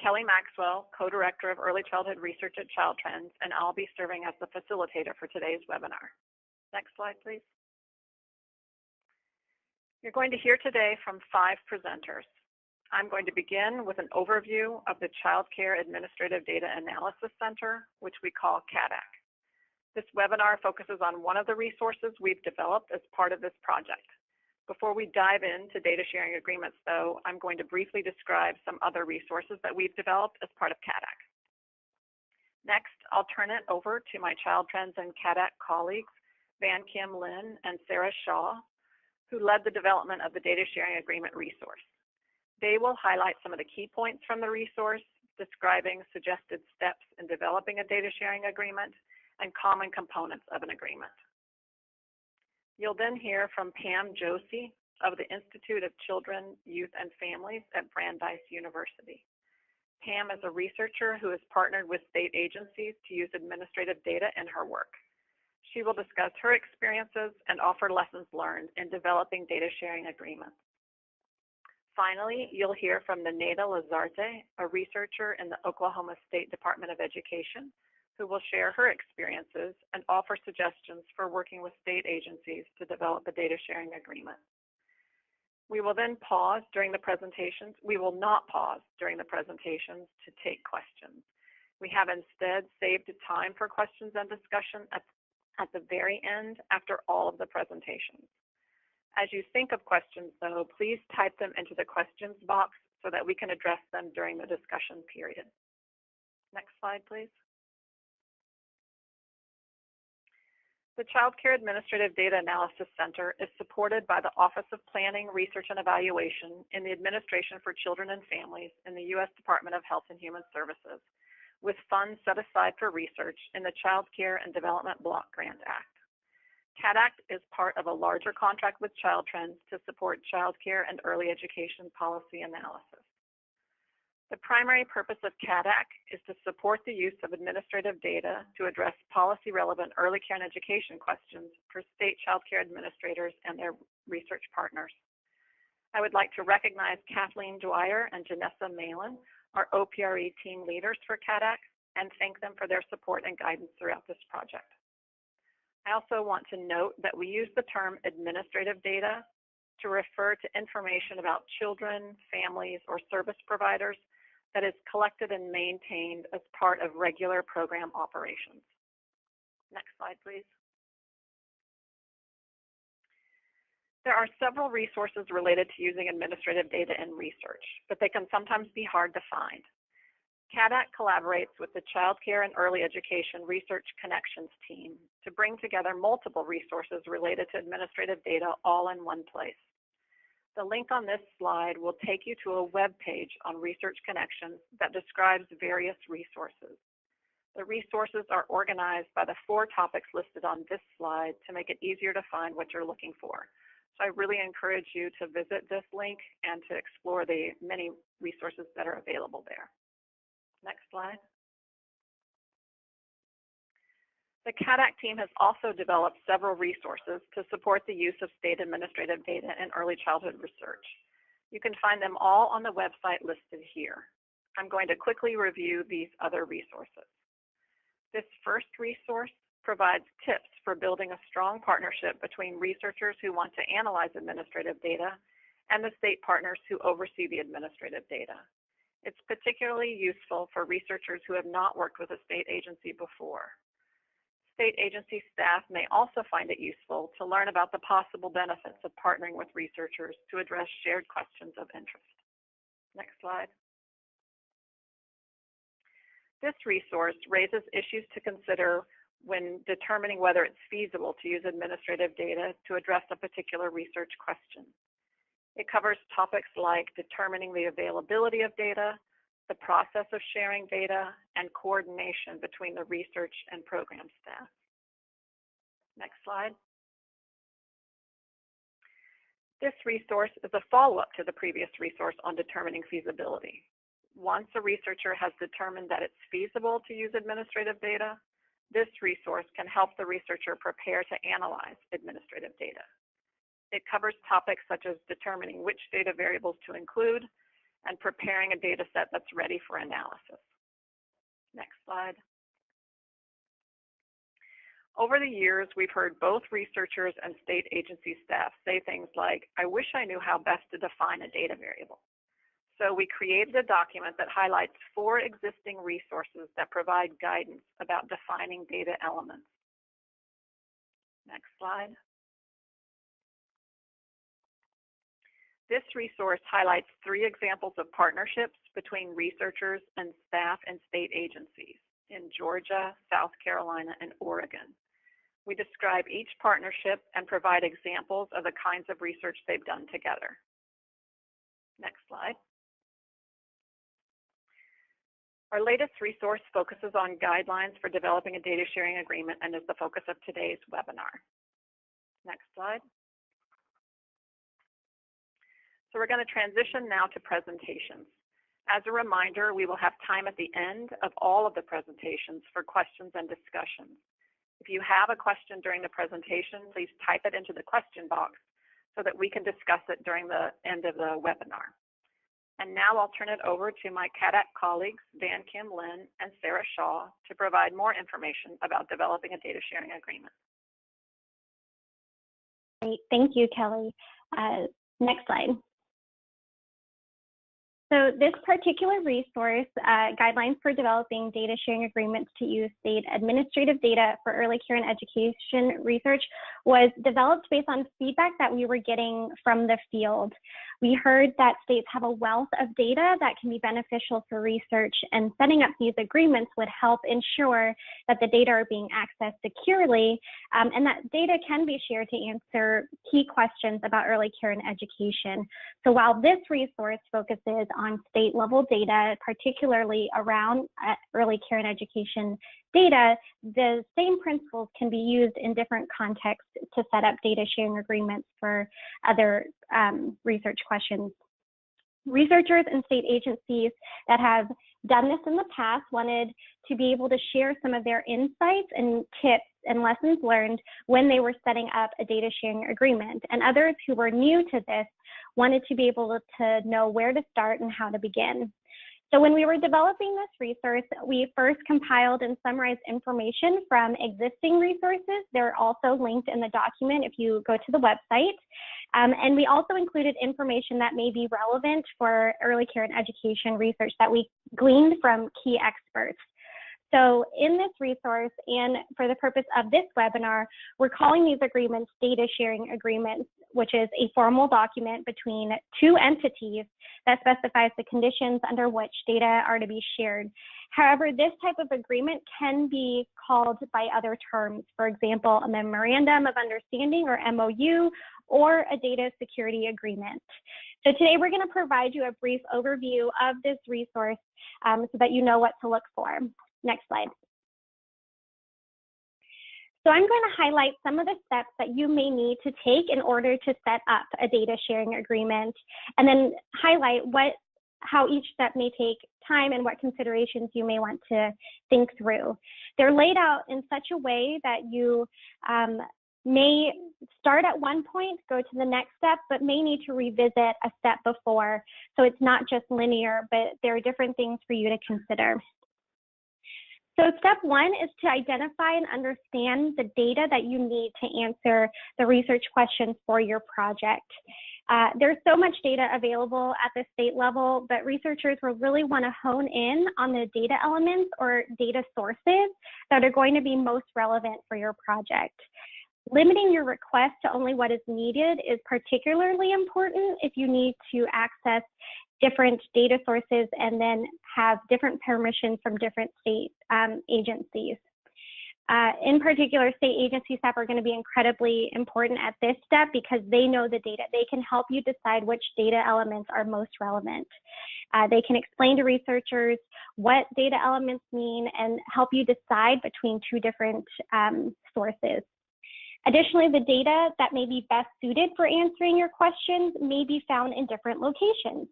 Kelly Maxwell, Co-Director of Early Childhood Research at Child Trends, and I'll be serving as the facilitator for today's webinar. Next slide, please. You're going to hear today from 5 presenters. I'm going to begin with an overview of the Child Care Administrative Data Analysis Center, which we call CADAC. This webinar focuses on one of the resources we've developed as part of this project. Before we dive into data sharing agreements, though, I'm going to briefly describe some other resources that we've developed as part of CADAC. Next, I'll turn it over to my Child Trends and CADAC colleagues, Van Kim Lin and Sarah Shaw, who led the development of the data sharing agreement resource. They will highlight some of the key points from the resource, describing suggested steps in developing a data sharing agreement and common components of an agreement. You'll then hear from Pam Joshi of the Institute of Children, Youth, and Families at Brandeis University. Pam is a researcher who has partnered with state agencies to use administrative data in her work. She will discuss her experiences and offer lessons learned in developing data sharing agreements. Finally, you'll hear from Neneda Lazarte, a researcher in the Oklahoma State Department of Education, who will share her experiences and offer suggestions for working with state agencies to develop a data sharing agreement. We will then pause during the presentations. We will not pause during the presentations to take questions. We have instead saved time for questions and discussion at the very end after all of the presentations. As you think of questions, though, please type them into the questions box so that we can address them during the discussion period. Next slide, please. The Child Care Administrative Data Analysis Center is supported by the Office of Planning, Research, and Evaluation in the Administration for Children and Families in the U.S. Department of Health and Human Services, with funds set aside for research in the Child Care and Development Block Grant Act. CADAC is part of a larger contract with Child Trends to support child care and early education policy analysis. The primary purpose of CADAC is to support the use of administrative data to address policy-relevant early care and education questions for state child care administrators and their research partners. I would like to recognize Kathleen Dwyer and Janessa Malin, our OPRE team leaders for CADAC, and thank them for their support and guidance throughout this project. I also want to note that we use the term administrative data to refer to information about children, families, or service providers that is collected and maintained as part of regular program operations. Next slide, please. There are several resources related to using administrative data in research, but they can sometimes be hard to find. CADAC collaborates with the Child Care and Early Education Research Connections team to bring together multiple resources related to administrative data all in one place. The link on this slide will take you to a web page on Research Connections that describes various resources. The resources are organized by the 4 topics listed on this slide to make it easier to find what you're looking for. So I really encourage you to visit this link and to explore the many resources that are available there. Next slide. The CADAC team has also developed several resources to support the use of state administrative data in early childhood research. You can find them all on the website listed here. I'm going to quickly review these other resources. This first resource provides tips for building a strong partnership between researchers who want to analyze administrative data and the state partners who oversee the administrative data. It's particularly useful for researchers who have not worked with a state agency before. State agency staff may also find it useful to learn about the possible benefits of partnering with researchers to address shared questions of interest. Next slide. This resource raises issues to consider when determining whether it's feasible to use administrative data to address a particular research question. It covers topics like determining the availability of data, the process of sharing data, and coordination between the research and program staff. Next slide. This resource is a follow-up to the previous resource on determining feasibility. Once a researcher has determined that it's feasible to use administrative data, this resource can help the researcher prepare to analyze administrative data. It covers topics such as determining which data variables to include and preparing a data set that's ready for analysis. Next slide. Over the years, we've heard both researchers and state agency staff say things like, "I wish I knew how best to define a data variable." So we created a document that highlights 4 existing resources that provide guidance about defining data elements. Next slide. This resource highlights 3 examples of partnerships between researchers and staff and state agencies in Georgia, South Carolina, and Oregon. We describe each partnership and provide examples of the kinds of research they've done together. Next slide. Our latest resource focuses on guidelines for developing a data sharing agreement and is the focus of today's webinar. Next slide. So we're going to transition now to presentations. As a reminder, we will have time at the end of all of the presentations for questions and discussions. If you have a question during the presentation, please type it into the question box so that we can discuss it during the end of the webinar. And now I'll turn it over to my CADAC colleagues, Dan Kim Lin and Sarah Shaw, to provide more information about developing a data sharing agreement. Great, thank you, Kelly. Next slide. So this particular resource, Guidelines for Developing Data Sharing Agreements to Use State Administrative Data for Early Care and Education Research, was developed based on feedback that we were getting from the field. We heard that states have a wealth of data that can be beneficial for research, and setting up these agreements would help ensure that the data are being accessed securely, and that data can be shared to answer key questions about early care and education. So while this resource focuses on state level data, particularly around early care and education data, the same principles can be used in different contexts to set up data sharing agreements for other research questions. Researchers and state agencies that have done this in the past wanted to be able to share some of their insights and tips and lessons learned when they were setting up a data sharing agreement. And others who were new to this wanted to be able to know where to start and how to begin. So when we were developing this resource, we first compiled and summarized information from existing resources. They're also linked in the document if you go to the website. And we also included information that may be relevant for early care and education research that we gleaned from key experts. So in this resource, and for the purpose of this webinar, we're calling these agreements data sharing agreements, which is a formal document between 2 entities that specifies the conditions under which data are to be shared. However, this type of agreement can be called by other terms, for example, a memorandum of understanding or MOU, or a data security agreement. So today we're going to provide you a brief overview of this resource so that you know what to look for. Next slide. So I'm going to highlight some of the steps that you may need to take in order to set up a data sharing agreement, and then highlight how each step may take time and what considerations you may want to think through. They're laid out in such a way that you may start at one point, go to the next step, but may need to revisit a step before. So it's not just linear, but there are different things for you to consider. So step 1 is to identify and understand the data that you need to answer the research questions for your project. There's so much data available at the state level, but researchers will really want to hone in on the data elements or data sources that are going to be most relevant for your project. Limiting your request to only what is needed is particularly important if you need to access different data sources and then have different permissions from different state agencies. In particular, state agency staff are going to be incredibly important at this step because they know the data. They can help you decide which data elements are most relevant. They can explain to researchers what data elements mean and help you decide between 2 different sources. Additionally, the data that may be best suited for answering your questions may be found in different locations.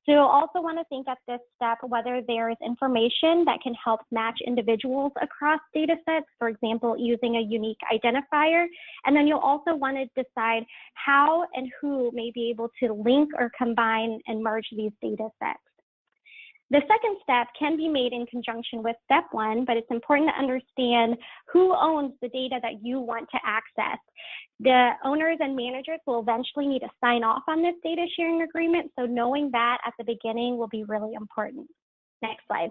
So you'll also want to think at this step whether there is information that can help match individuals across data sets, for example, using a unique identifier. And then you'll also want to decide how and who may be able to link or combine and merge these data sets. The second step can be made in conjunction with step one, but it's important to understand who owns the data that you want to access. The owners and managers will eventually need to sign off on this data sharing agreement, so knowing that at the beginning will be really important. Next slide.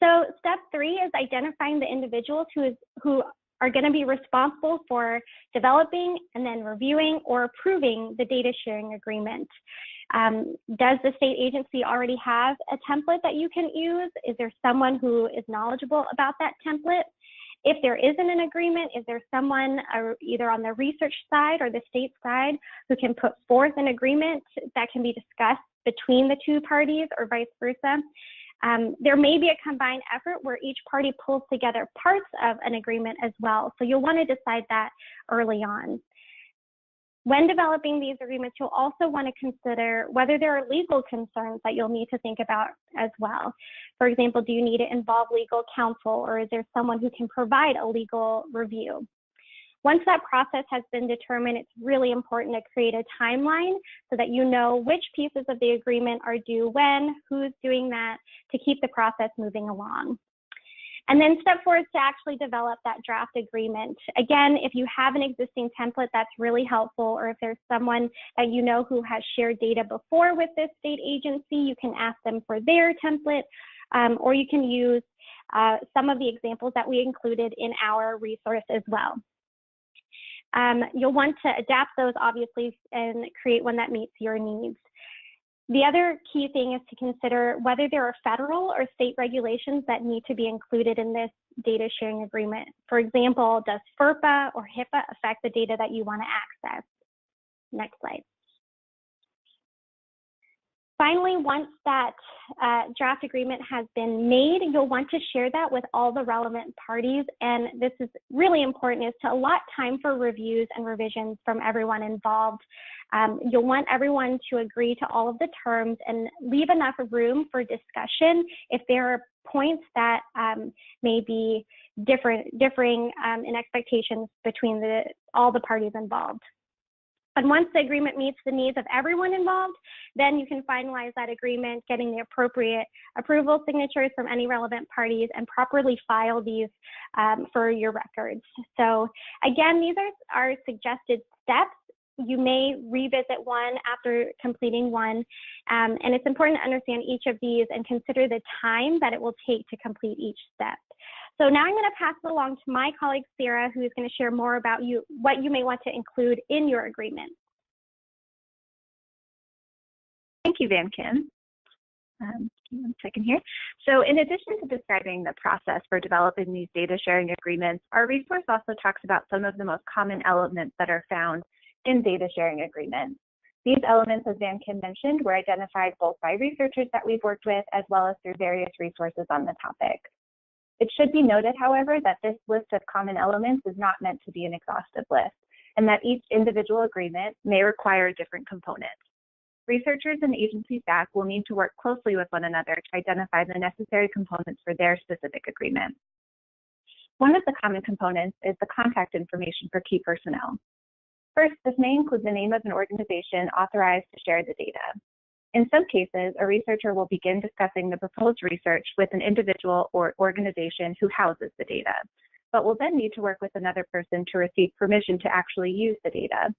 So step three is identifying the individuals who are going to be responsible for developing and then reviewing or approving the data sharing agreement. Does the state agency already have a template that you can use? Is there someone who is knowledgeable about that template? If there isn't an agreement, is there someone either on the research side or the state side who can put forth an agreement that can be discussed between the two parties or vice versa? There may be a combined effort where each party pulls together parts of an agreement as well. So you'll want to decide that early on. When developing these agreements, you'll also want to consider whether there are legal concerns that you'll need to think about as well. For example, do you need to involve legal counsel, or is there someone who can provide a legal review? Once that process has been determined, it's really important to create a timeline so that you know which pieces of the agreement are due when, who's doing that, to keep the process moving along. And then step four is to actually develop that draft agreement. Again, if you have an existing template, that's really helpful, or if there's someone that you know who has shared data before with this state agency, you can ask them for their template, or you can use some of the examples that we included in our resource as well. You'll want to adapt those, obviously, and create one that meets your needs. The other key thing is to consider whether there are federal or state regulations that need to be included in this data sharing agreement. For example, does FERPA or HIPAA affect the data that you want to access? Next slide. Finally, once that draft agreement has been made, you'll want to share that with all the relevant parties. And this is really important, is to allot time for reviews and revisions from everyone involved. You'll want everyone to agree to all of the terms and leave enough room for discussion if there are points that may be differing in expectations between all the parties involved. And once the agreement meets the needs of everyone involved, then you can finalize that agreement, getting the appropriate approval signatures from any relevant parties, and properly file these for your records. So again, these are suggested steps. You may revisit one after completing one, and it's important to understand each of these and consider the time that it will take to complete each step. So now I'm going to pass it along to my colleague, Sarah, who is going to share more about what you may want to include in your agreement. Thank you, Van Kim. Give me 1 second here. So in addition to describing the process for developing these data sharing agreements, our resource also talks about some of the most common elements that are found in data sharing agreements. These elements, as Van Kim mentioned, were identified both by researchers that we've worked with as well as through various resources on the topic. It should be noted, however, that this list of common elements is not meant to be an exhaustive list, and that each individual agreement may require different components. Researchers and agency staff will need to work closely with one another to identify the necessary components for their specific agreement. One of the common components is the contact information for key personnel. First, this may include the name of an organization authorized to share the data. In some cases, a researcher will begin discussing the proposed research with an individual or organization who houses the data, but will then need to work with another person to receive permission to actually use the data.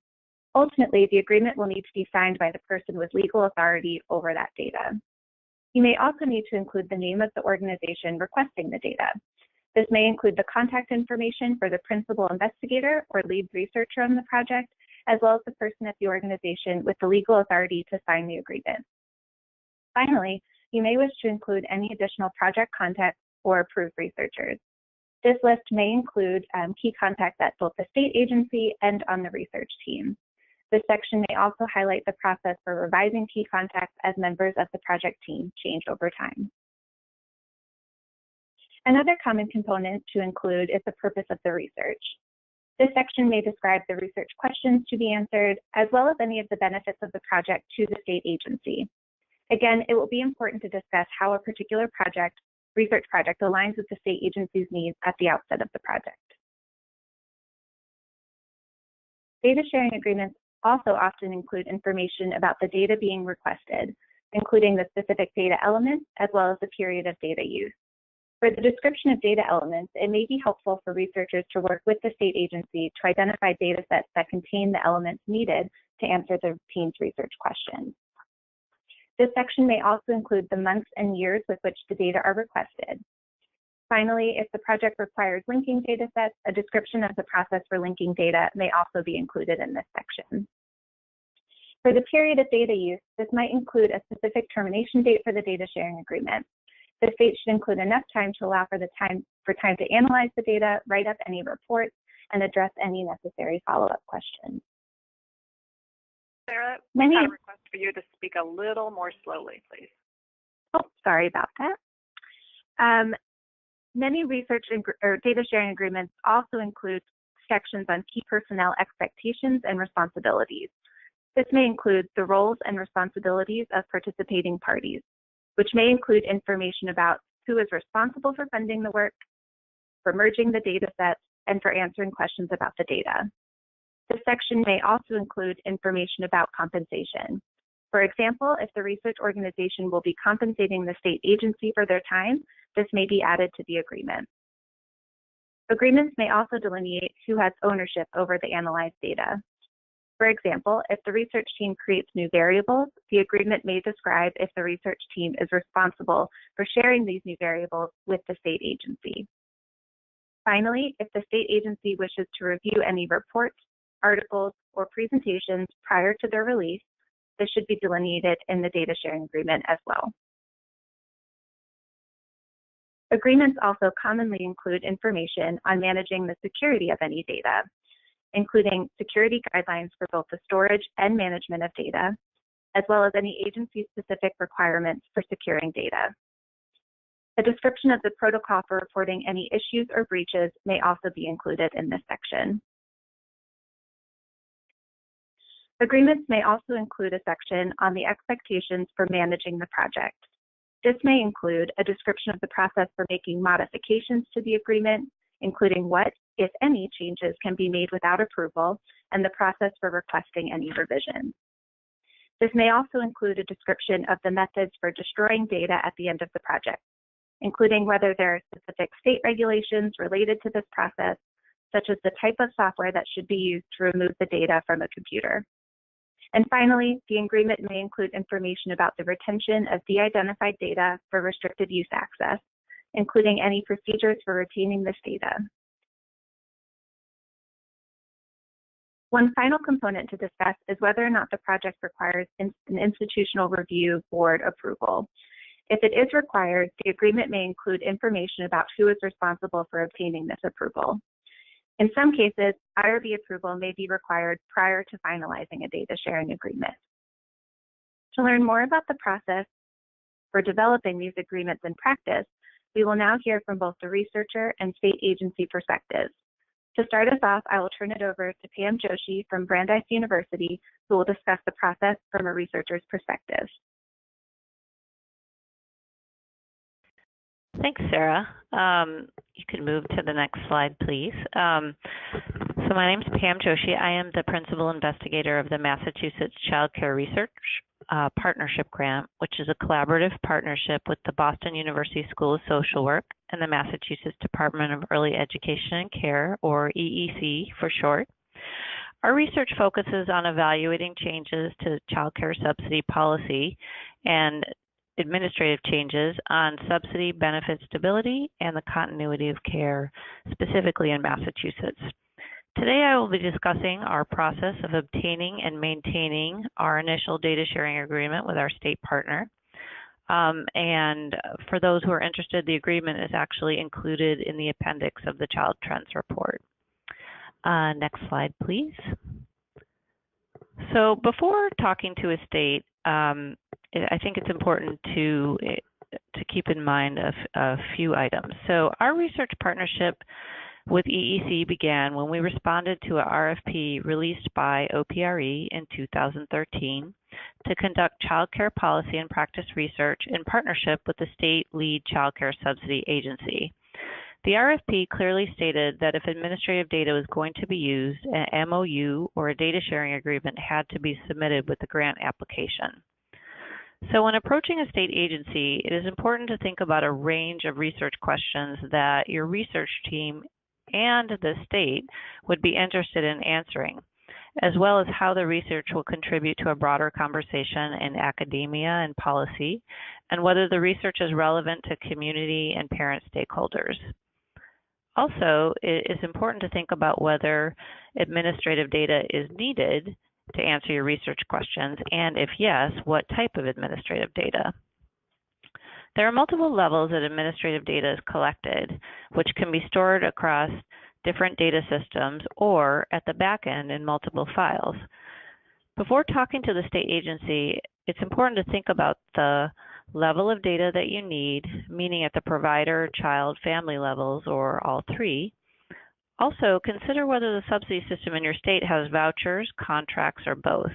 Ultimately, the agreement will need to be signed by the person with legal authority over that data. You may also need to include the name of the organization requesting the data. This may include the contact information for the principal investigator or lead researcher on the project, as well as the person at the organization with the legal authority to sign the agreement. Finally, you may wish to include any additional project contacts or approved researchers. This list may include key contacts at both the state agency and on the research team. This section may also highlight the process for revising key contacts as members of the project team change over time. Another common component to include is the purpose of the research. This section may describe the research questions to be answered, as well as any of the benefits of the project to the state agency. Again, it will be important to discuss how a particular research project aligns with the state agency's needs at the outset of the project. Data sharing agreements also often include information about the data being requested, including the specific data elements, as well as the period of data use. For the description of data elements, it may be helpful for researchers to work with the state agency to identify data sets that contain the elements needed to answer the team's research questions. This section may also include the months and years with which the data are requested. Finally, if the project requires linking data sets, a description of the process for linking data may also be included in this section. For the period of data use, this might include a specific termination date for the data sharing agreement. This date should include enough time to allow for time to analyze the data, write up any reports, and address any necessary follow-up questions. Sarah, I have a request for you to speak a little more slowly, please. Oh, sorry about that. Many research or data sharing agreements also include sections on key personnel expectations and responsibilities. This may include the roles and responsibilities of participating parties, which may include information about who is responsible for funding the work, for merging the data sets, and for answering questions about the data. This section may also include information about compensation. For example, if the research organization will be compensating the state agency for their time, this may be added to the agreement. Agreements may also delineate who has ownership over the analyzed data. For example, if the research team creates new variables, the agreement may describe if the research team is responsible for sharing these new variables with the state agency. Finally, if the state agency wishes to review any reports, articles, or presentations prior to their release, this should be delineated in the data sharing agreement as well. Agreements also commonly include information on managing the security of any data, including security guidelines for both the storage and management of data, as well as any agency-specific requirements for securing data. A description of the protocol for reporting any issues or breaches may also be included in this section. Agreements may also include a section on the expectations for managing the project. This may include a description of the process for making modifications to the agreement, including what, if any, changes can be made without approval, and the process for requesting any revisions. This may also include a description of the methods for destroying data at the end of the project, including whether there are specific state regulations related to this process, such as the type of software that should be used to remove the data from a computer. And finally, the agreement may include information about the retention of de-identified data for restricted use access, including any procedures for retaining this data. One final component to discuss is whether or not the project requires an institutional review board approval. If it is required, the agreement may include information about who is responsible for obtaining this approval. In some cases, IRB approval may be required prior to finalizing a data sharing agreement. To learn more about the process for developing these agreements in practice, we will now hear from both the researcher and state agency perspectives. To start us off, I will turn it over to Pam Joshi from Brandeis University, who will discuss the process from a researcher's perspective. Thanks, Sarah. You can move to the next slide, please. So my name is Pam Joshi. I am the principal investigator of the Massachusetts Child Care Research Partnership Grant, which is a collaborative partnership with the Boston University School of Social Work and the Massachusetts Department of Early Education and Care, or EEC for short. Our research focuses on evaluating changes to child care subsidy policy and administrative changes on subsidy benefit stability and the continuity of care, specifically in Massachusetts. Today, I will be discussing our process of obtaining and maintaining our initial data sharing agreement with our state partner. And for those who are interested, the agreement is actually included in the appendix of the Child Trends Report. Next slide, please. So before talking to a state, I think it's important to keep in mind a few items. So our research partnership with EEC began when we responded to a RFP released by OPRE in 2013 to conduct child care policy and practice research in partnership with the state lead child care subsidy agency. The RFP clearly stated that if administrative data was going to be used, an MOU or a data sharing agreement had to be submitted with the grant application. So when approaching a state agency, it is important to think about a range of research questions that your research team and the state would be interested in answering, as well as how the research will contribute to a broader conversation in academia and policy, and whether the research is relevant to community and parent stakeholders. Also, it is important to think about whether administrative data is needed to answer your research questions, and if yes, what type of administrative data. There are multiple levels that administrative data is collected, which can be stored across different data systems or at the back end in multiple files. Before talking to the state agency, it's important to think about the level of data that you need, meaning at the provider, child, family levels, or all three. Also, consider whether the subsidy system in your state has vouchers, contracts, or both.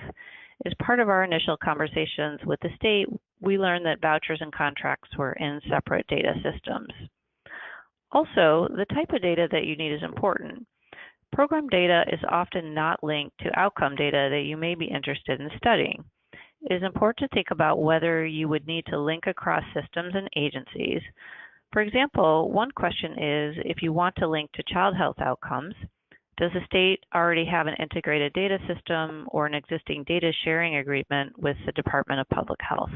As part of our initial conversations with the state, we learned that vouchers and contracts were in separate data systems. Also, the type of data that you need is important. Program data is often not linked to outcome data that you may be interested in studying. It is important to think about whether you would need to link across systems and agencies. For example, one question is, if you want to link to child health outcomes, does the state already have an integrated data system or an existing data sharing agreement with the Department of Public Health?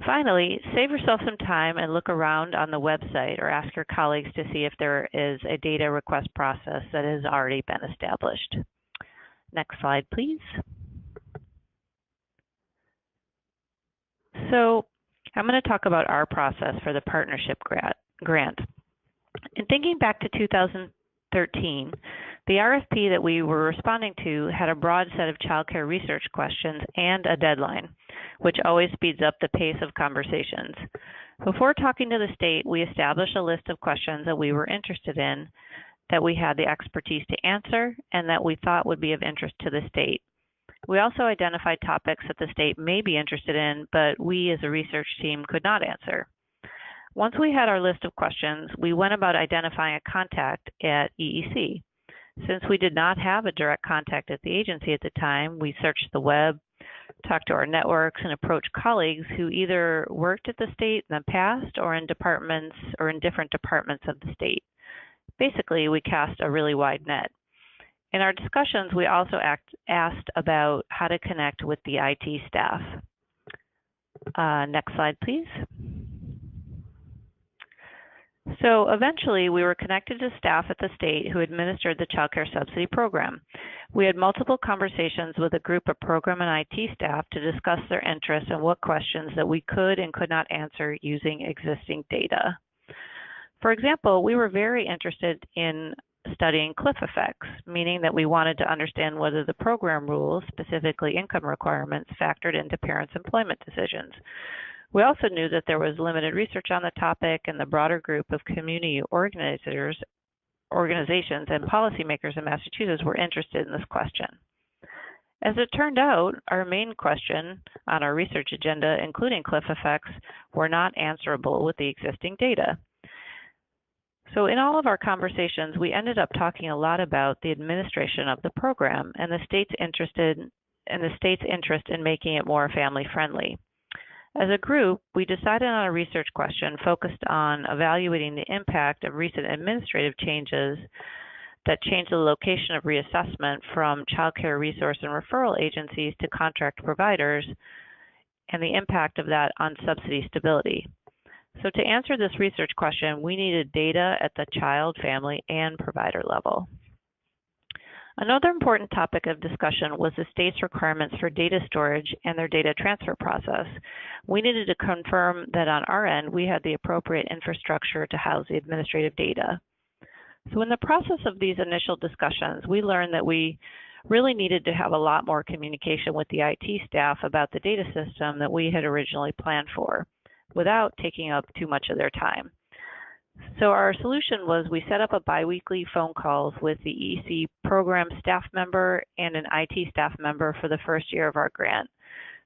Finally, save yourself some time and look around on the website or ask your colleagues to see if there is a data request process that has already been established. Next slide, please. So I'm going to talk about our process for the partnership grant. In thinking back to 2013, the RFP that we were responding to had a broad set of child care research questions and a deadline, which always speeds up the pace of conversations. Before talking to the state, we established a list of questions that we were interested in, that we had the expertise to answer, and that we thought would be of interest to the state. We also identified topics that the state may be interested in, but we as a research team could not answer. Once we had our list of questions, we went about identifying a contact at EEC. Since we did not have a direct contact at the agency at the time, we searched the web, talked to our networks, and approached colleagues who either worked at the state in the past or in departments or in different departments of the state. Basically, we cast a really wide net. In our discussions, we also asked about how to connect with the IT staff. Next slide, please. So eventually, we were connected to staff at the state who administered the child care subsidy program. We had multiple conversations with a group of program and IT staff to discuss their interests and what questions that we could and could not answer using existing data. For example, we were very interested in studying cliff effects, meaning that we wanted to understand whether the program rules, specifically income requirements, factored into parents' employment decisions. We also knew that there was limited research on the topic, and the broader group of community organizations and policymakers in Massachusetts were interested in this question. As it turned out, our main question on our research agenda, including cliff effects, were not answerable with the existing data. So in all of our conversations, we ended up talking a lot about the administration of the program and the state's interest in making it more family-friendly. As a group, we decided on a research question focused on evaluating the impact of recent administrative changes that changed the location of reassessment from child care resource and referral agencies to contract providers, and the impact of that on subsidy stability. So to answer this research question, we needed data at the child, family, and provider level. Another important topic of discussion was the state's requirements for data storage and their data transfer process. We needed to confirm that on our end, we had the appropriate infrastructure to house the administrative data. So in the process of these initial discussions, we learned that we really needed to have a lot more communication with the IT staff about the data system that we had originally planned for, without taking up too much of their time. So our solution was we set up a biweekly phone calls with the ECE program staff member and an IT staff member for the first year of our grant.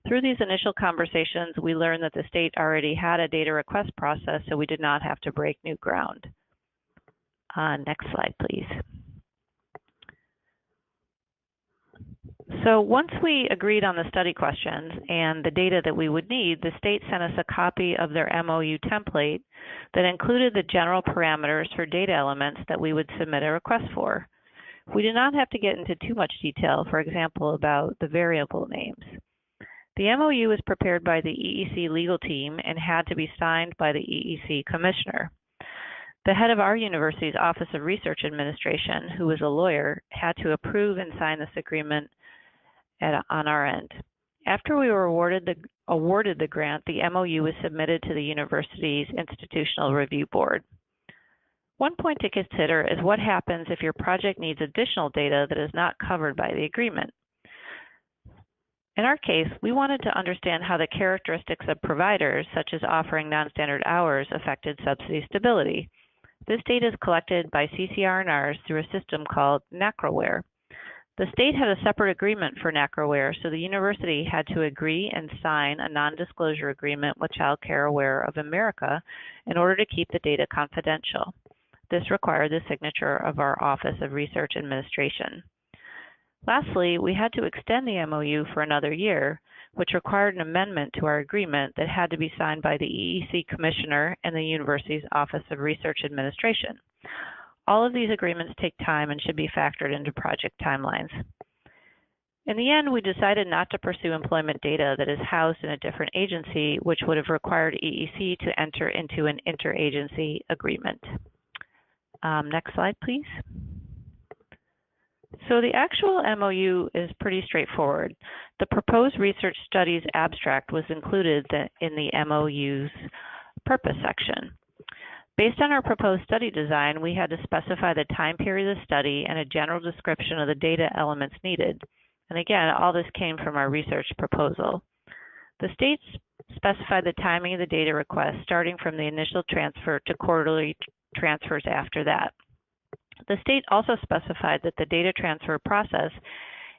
Through these initial conversations, we learned that the state already had a data request process, so we did not have to break new ground. Next slide, please. So once we agreed on the study questions and the data that we would need, the state sent us a copy of their MOU template that included the general parameters for data elements that we would submit a request for. We did not have to get into too much detail, for example, about the variable names. The MOU was prepared by the EEC legal team and had to be signed by the EEC commissioner. The head of our university's Office of Research Administration, who was a lawyer, had to approve and sign this agreement on our end. After we were awarded the grant, the MOU was submitted to the university's Institutional Review Board. One point to consider is what happens if your project needs additional data that is not covered by the agreement. In our case, we wanted to understand how the characteristics of providers, such as offering non-standard hours, affected subsidy stability. This data is collected by CCR&Rs through a system called NACRAWare. The state had a separate agreement for NACRAWare, so the university had to agree and sign a non-disclosure agreement with Child Care Aware of America in order to keep the data confidential. This required the signature of our Office of Research Administration. Lastly, we had to extend the MOU for another year, which required an amendment to our agreement that had to be signed by the EEC Commissioner and the university's Office of Research Administration. All of these agreements take time and should be factored into project timelines. In the end, we decided not to pursue employment data that is housed in a different agency, which would have required EEC to enter into an interagency agreement. Next slide, please. So the actual MOU is pretty straightforward. The proposed research studies abstract was included in the MOU's purpose section. Based on our proposed study design, we had to specify the time period of the study and a general description of the data elements needed. And again, all this came from our research proposal. The states specified the timing of the data request, starting from the initial transfer to quarterly transfers after that. The state also specified that the data transfer process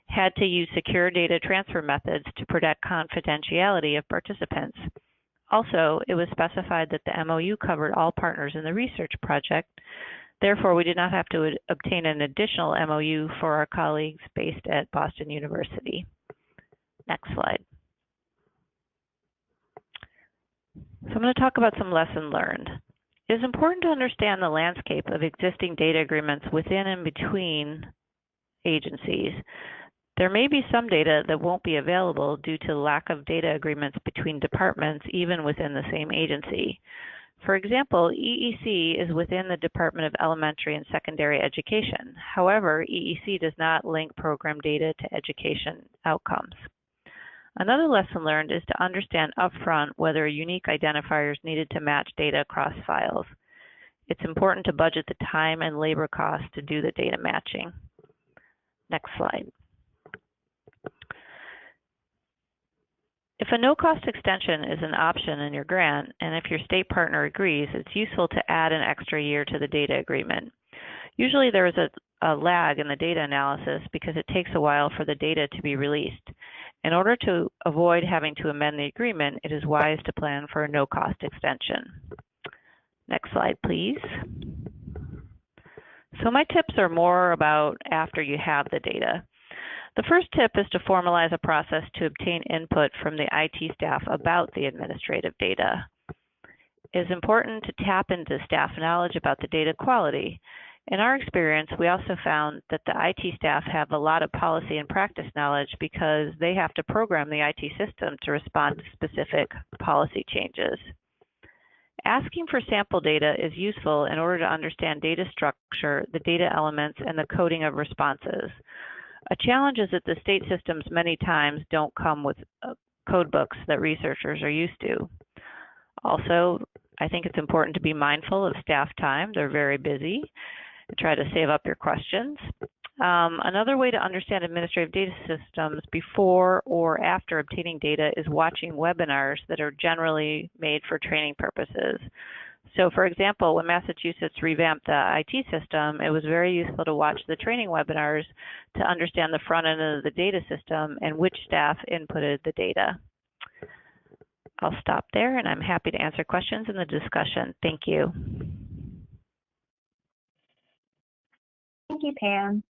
had to use secure data transfer methods to protect confidentiality of participants. Also, it was specified that the MOU covered all partners in the research project. Therefore, we did not have to obtain an additional MOU for our colleagues based at Boston University. Next slide. So I'm going to talk about some lessons learned. It is important to understand the landscape of existing data agreements within and between agencies. There may be some data that won't be available due to lack of data agreements between departments, even within the same agency. For example, EEC is within the Department of Elementary and Secondary Education. However, EEC does not link program data to education outcomes. Another lesson learned is to understand upfront whether unique identifiers needed to match data across files. It's important to budget the time and labor costs to do the data matching. Next slide. If a no-cost extension is an option in your grant, and if your state partner agrees, it's useful to add an extra year to the data agreement. Usually there is a lag in the data analysis because it takes a while for the data to be released. In order to avoid having to amend the agreement, it is wise to plan for a no-cost extension. Next slide, please. So my tips are more about after you have the data. The first tip is to formalize a process to obtain input from the IT staff about the administrative data. It is important to tap into staff knowledge about the data quality. In our experience, we also found that the IT staff have a lot of policy and practice knowledge because they have to program the IT system to respond to specific policy changes. Asking for sample data is useful in order to understand data structure, the data elements, and the coding of responses. A challenge is that the state systems many times don't come with code books that researchers are used to. Also, I think it's important to be mindful of staff time. They're very busy. Try to save up your questions. Another way to understand administrative data systems before or after obtaining data is watching webinars that are generally made for training purposes. So for example, when Massachusetts revamped the IT system, it was very useful to watch the training webinars to understand the front end of the data system and which staff inputted the data. I'll stop there, and I'm happy to answer questions in the discussion. Thank you. Thank you, Pam.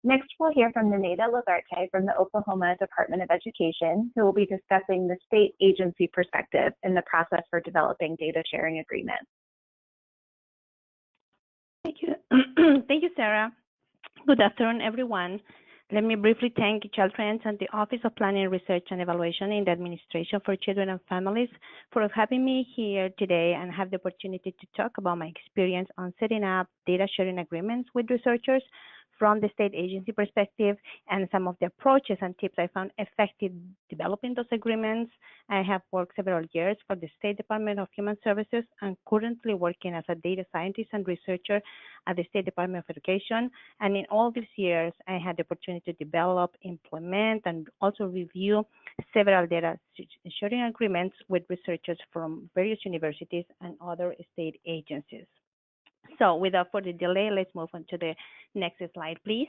Next, we'll hear from Neneda Lazarte from the Oklahoma Department of Education, who will be discussing the state agency perspective in the process for developing data sharing agreements. Thank you. Thank you, Sarah. Good afternoon, everyone. Let me briefly thank Child Friends and the Office of Planning, Research, and Evaluation in the Administration for Children and Families for having me here today and have the opportunity to talk about my experience on setting up data sharing agreements with researchers from the state agency perspective and some of the approaches and tips I found effective developing those agreements. I have worked several years for the State Department of Human Services and currently working as a data scientist and researcher at the State Department of Education. And in all these years, I had the opportunity to develop, implement, and also review several data sharing agreements with researchers from various universities and other state agencies. So without further delay, let's move on to the next slide, please.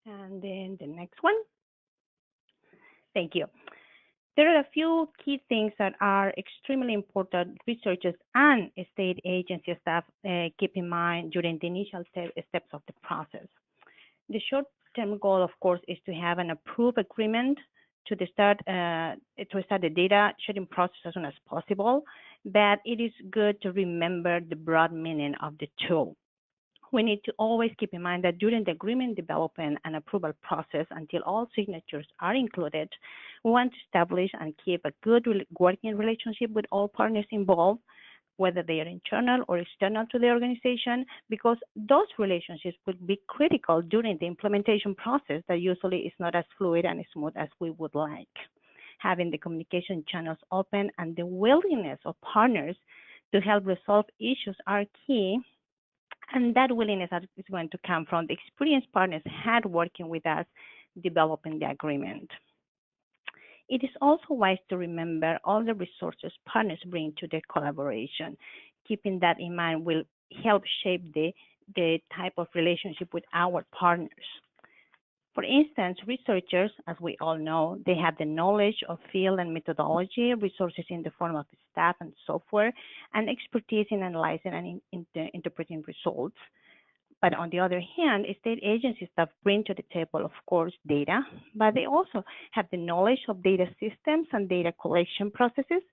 And then the next one. Thank you. There are a few key things that are extremely important researchers and state agency staff keep in mind during the initial steps of the process. The short-term goal, of course, is to have an approved agreement to start the data sharing process as soon as possible, but it is good to remember the broad meaning of the tool. We need to always keep in mind that during the agreement development and approval process, until all signatures are included, we want to establish and keep a good working relationship with all partners involved, whether they are internal or external to the organization, because those relationships will be critical during the implementation process that usually is not as fluid and smooth as we would like. Having the communication channels open and the willingness of partners to help resolve issues are key, and that willingness is going to come from the experienced partners had working with us developing the agreement. It is also wise to remember all the resources partners bring to the collaboration. Keeping that in mind will help shape the type of relationship with our partners. For instance, researchers, as we all know, they have the knowledge of field and methodology, resources in the form of staff and software, and expertise in analyzing and interpreting results. But on the other hand, state agency staff bring to the table, of course, data, but they also have the knowledge of data systems and data collection processes,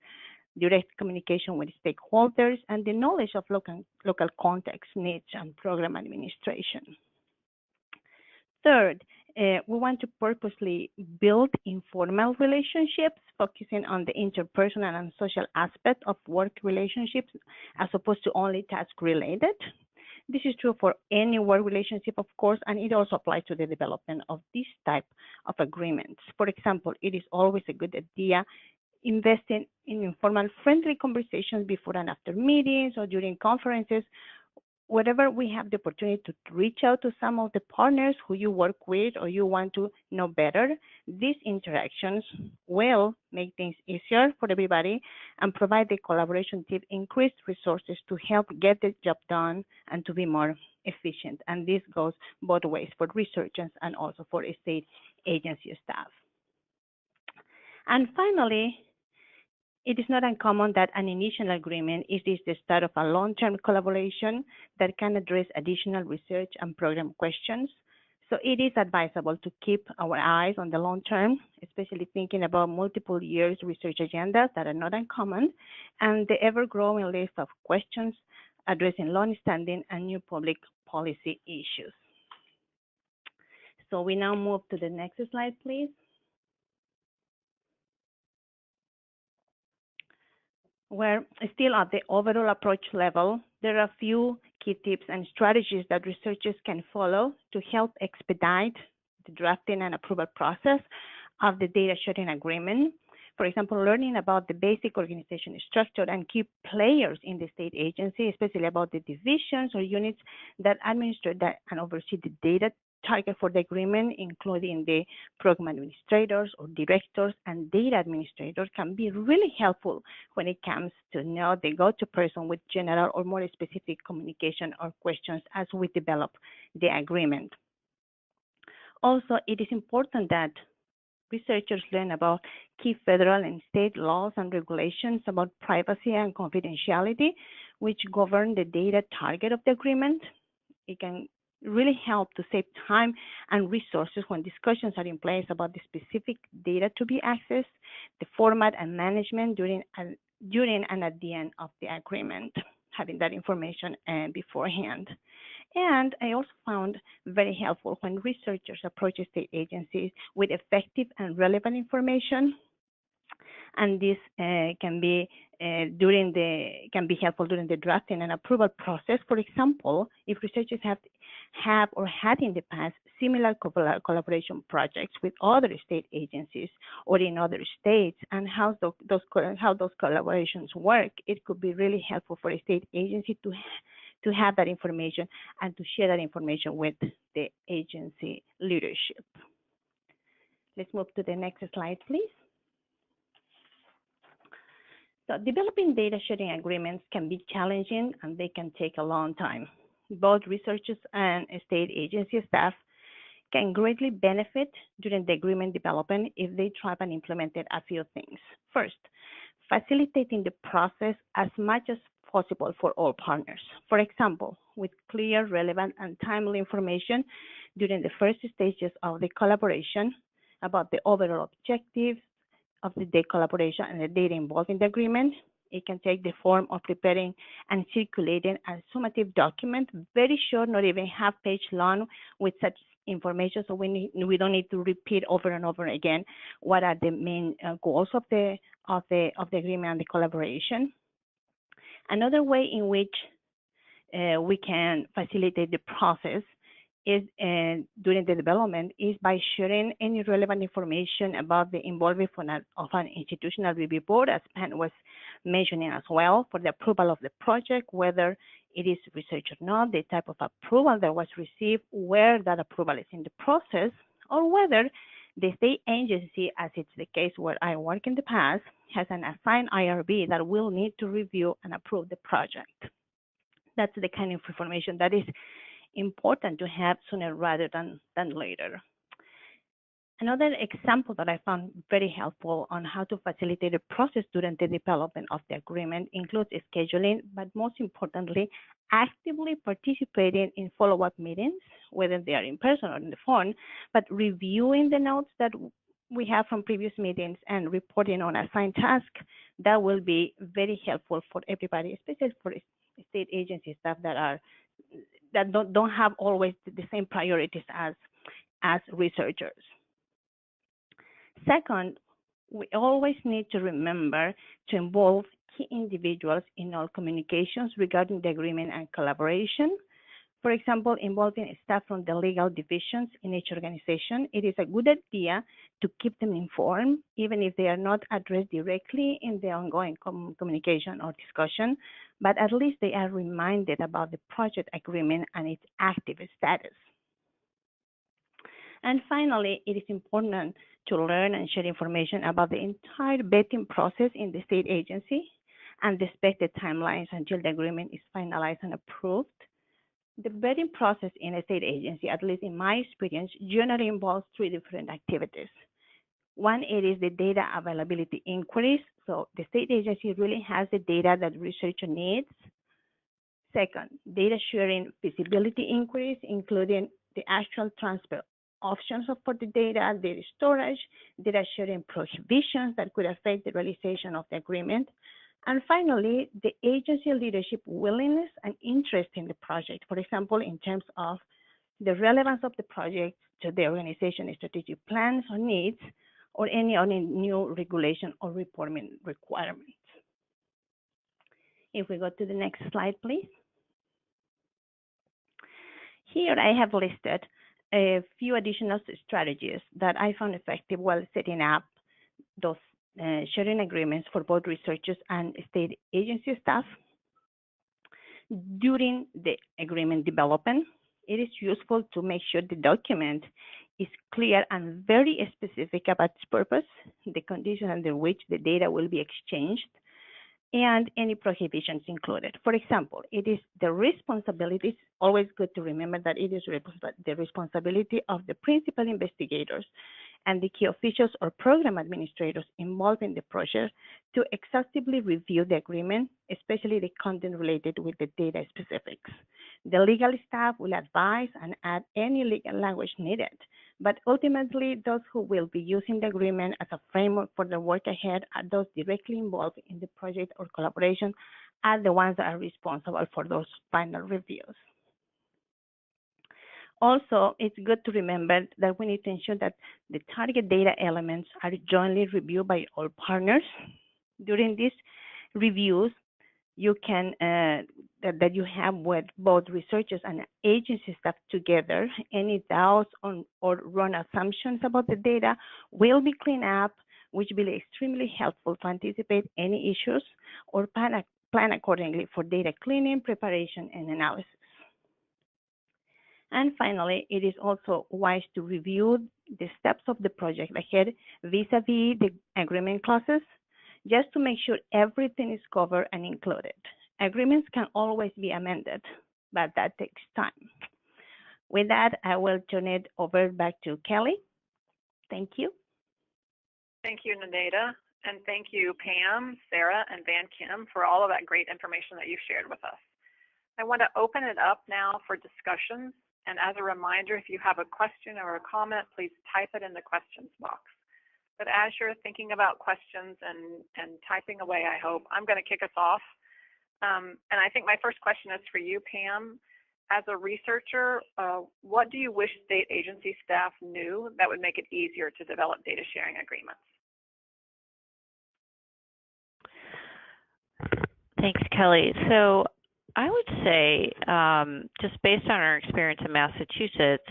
direct communication with stakeholders, and the knowledge of local context, needs, and program administration. Third, we want to purposely build informal relationships, focusing on the interpersonal and social aspect of work relationships, as opposed to only task-related. This is true for any work relationship, of course, and it also applies to the development of this type of agreements. For example, it is always a good idea investing in informal, friendly conversations before and after meetings or during conferences. Wherever we have the opportunity to reach out to some of the partners who you work with or you want to know better, these interactions will make things easier for everybody and provide the collaboration team increased resources to help get the job done and to be more efficient. And this goes both ways for researchers and also for state agency staff. And finally, it is not uncommon that an initial agreement is the start of a long-term collaboration that can address additional research and program questions. So it is advisable to keep our eyes on the long term, especially thinking about multiple years research agendas that are not uncommon, and the ever-growing list of questions addressing long-standing and new public policy issues. So we now move to the next slide, please. We're still at the overall approach level. There are a few key tips and strategies that researchers can follow to help expedite the drafting and approval process of the data sharing agreement. For example, learning about the basic organization structure and key players in the state agency, especially about the divisions or units that administer that and oversee the data target for the agreement, including the program administrators or directors and data administrators, can be really helpful when it comes to know the go-to person with general or more specific communication or questions as we develop the agreement. Also, it is important that researchers learn about key federal and state laws and regulations about privacy and confidentiality, which govern the data target of the agreement. It can really help to save time and resources when discussions are in place about the specific data to be accessed, the format and management during and at the end of the agreement, having that information beforehand. And I also found very helpful when researchers approach state agencies with effective and relevant information. And this can be helpful during the drafting and approval process. For example, if researchers have or had in the past similar collaboration projects with other state agencies or in other states, and how those collaborations work, it could be really helpful for a state agency to have that information and to share that information with the agency leadership. Let's move to the next slide, please. So developing data sharing agreements can be challenging and they can take a long time. Both researchers and state agency staff can greatly benefit during the agreement development if they try and implemented a few things. First, facilitating the process as much as possible for all partners. For example, with clear, relevant, and timely information during the first stages of the collaboration about the overall objectives of the collaboration and the data involved in the agreement. It can take the form of preparing and circulating a summative document, very short, not even half-page long, with such information, so we don't need to repeat over and over again what are the main goals of the agreement and the collaboration. Another way in which we can facilitate the process is during the development is by sharing any relevant information about the involvement of an institutional review board, as Pam was mentioning as well, for the approval of the project, whether it is research or not, the type of approval that was received, where that approval is in the process, or whether the state agency, as it's the case where I work in the past, has an assigned IRB that will need to review and approve the project. That's the kind of information that is important to have sooner rather than later. Another example that I found very helpful on how to facilitate the process during the development of the agreement includes scheduling, but most importantly, actively participating in follow-up meetings, whether they are in person or on the phone, but reviewing the notes that we have from previous meetings and reporting on assigned tasks. That will be very helpful for everybody, especially for state agency staff that don't have always the same priorities as researchers. Second, we always need to remember to involve key individuals in all communications regarding the agreement and collaboration. For example, involving staff from the legal divisions in each organization. It is a good idea to keep them informed, even if they are not addressed directly in the ongoing communication or discussion, but at least they are reminded about the project agreement and its active status. And finally, it is important to learn and share information about the entire vetting process in the state agency and the expected timelines until the agreement is finalized and approved. The vetting process in a state agency, at least in my experience, generally involves 3 different activities. One, it is the data availability inquiries. So the state agency really has the data that the researcher needs. Second, data sharing feasibility inquiries, including the actual transfer options for the data storage, data sharing prohibitions that could affect the realization of the agreement. And finally, the agency leadership willingness and interest in the project, for example, in terms of the relevance of the project to the organization's strategic plans or needs, or any new regulation or reporting requirements. If we go to the next slide, please. Here I have listed a few additional strategies that I found effective while setting up those sharing agreements for both researchers and state agency staff during the agreement development. it is useful to make sure the document is clear and very specific about its purpose, the conditions under which the data will be exchanged, and any prohibitions included. For example, it is the responsibility, it's always good to remember that it is the responsibility of the principal investigators and the key officials or program administrators involved in the project to exhaustively review the agreement, especially the content related with the data specifics. The legal staff will advise and add any legal language needed, but ultimately those who will be using the agreement as a framework for the work ahead are those directly involved in the project or collaboration are the ones that are responsible for those final reviews. Also, it's good to remember that we need to ensure that the target data elements are jointly reviewed by all partners. During these reviews, you can that you have with both researchers and agency staff together. Any doubts on or wrong assumptions about the data will be cleaned up, which will be extremely helpful to anticipate any issues or plan accordingly for data cleaning, preparation, and analysis. And finally, it is also wise to review the steps of the project ahead vis-a-vis the agreement clauses, just to make sure everything is covered and included. Agreements can always be amended, but that takes time. With that, I will turn it over back to Kelly. Thank you. Thank you, Nadeta, and thank you, Pam, Sarah, and Van Kim for all of that great information that you shared with us. I want to open it up now for discussions. And as a reminder, if you have a question or a comment, please type it in the questions box. But as you're thinking about questions and typing away, I hope, I'm going to kick us off. And I think my first question is for you, Pam. As a researcher, what do you wish state agency staff knew that would make it easier to develop data sharing agreements? Thanks, Kelly. So I would say, just based on our experience in Massachusetts,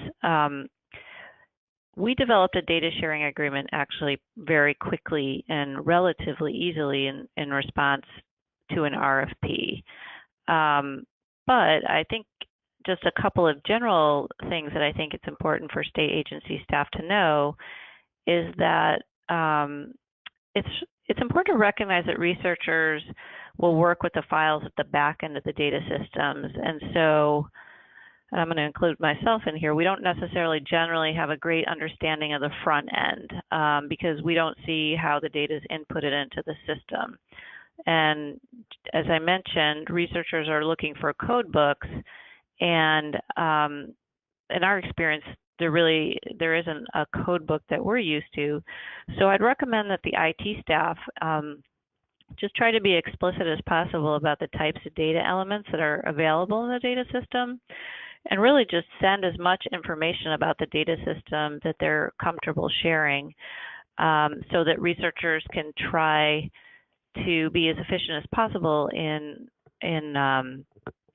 we developed a data sharing agreement actually very quickly and relatively easily in response to an RFP. But I think just a couple of general things that I think it's important for state agency staff to know is that it's important to recognize that researchers will work with the files at the back end of the data systems. And so I'm going to include myself in here. We don't necessarily generally have a great understanding of the front end because we don't see how the data is inputted into the system. And as I mentioned, researchers are looking for code books, and in our experience, there isn't a code book that we're used to. So I'd recommend that the IT staff just try to be explicit as possible about the types of data elements that are available in the data system, and really just send as much information about the data system that they're comfortable sharing so that researchers can try to be as efficient as possible in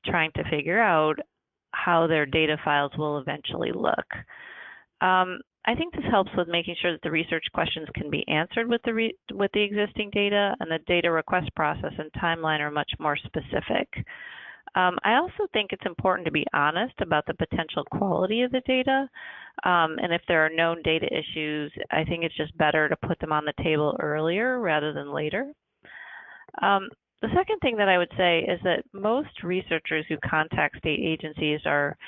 trying to figure out how their data files will eventually look. I think this helps with making sure that the research questions can be answered with the existing data, and the data request process and timeline are much more specific. I also think it's important to be honest about the potential quality of the data, and if there are known data issues, I think it's just better to put them on the table earlier rather than later. The second thing that I would say is that most researchers who contact state agencies are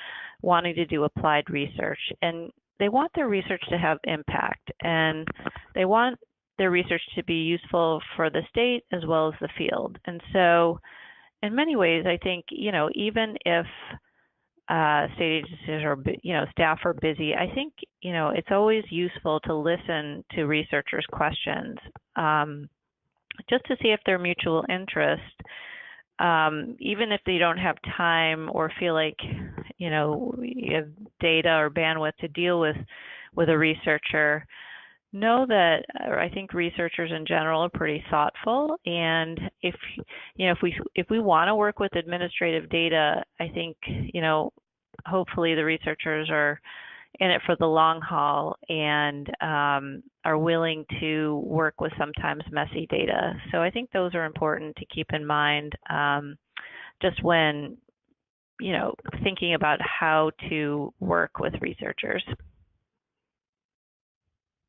wanting to do applied research, and they want their research to have impact, and they want their research to be useful for the state as well as the field. And so in many ways, I think, even if state agencies or, staff are busy, I think, it's always useful to listen to researchers' questions just to see if they're mutual interest, even if they don't have time or feel like, you have data or bandwidth to deal with a researcher. Know that I think researchers in general are pretty thoughtful, and if we want to work with administrative data, I think hopefully the researchers are in it for the long haul and are willing to work with sometimes messy data. So I think those are important to keep in mind just when thinking about how to work with researchers.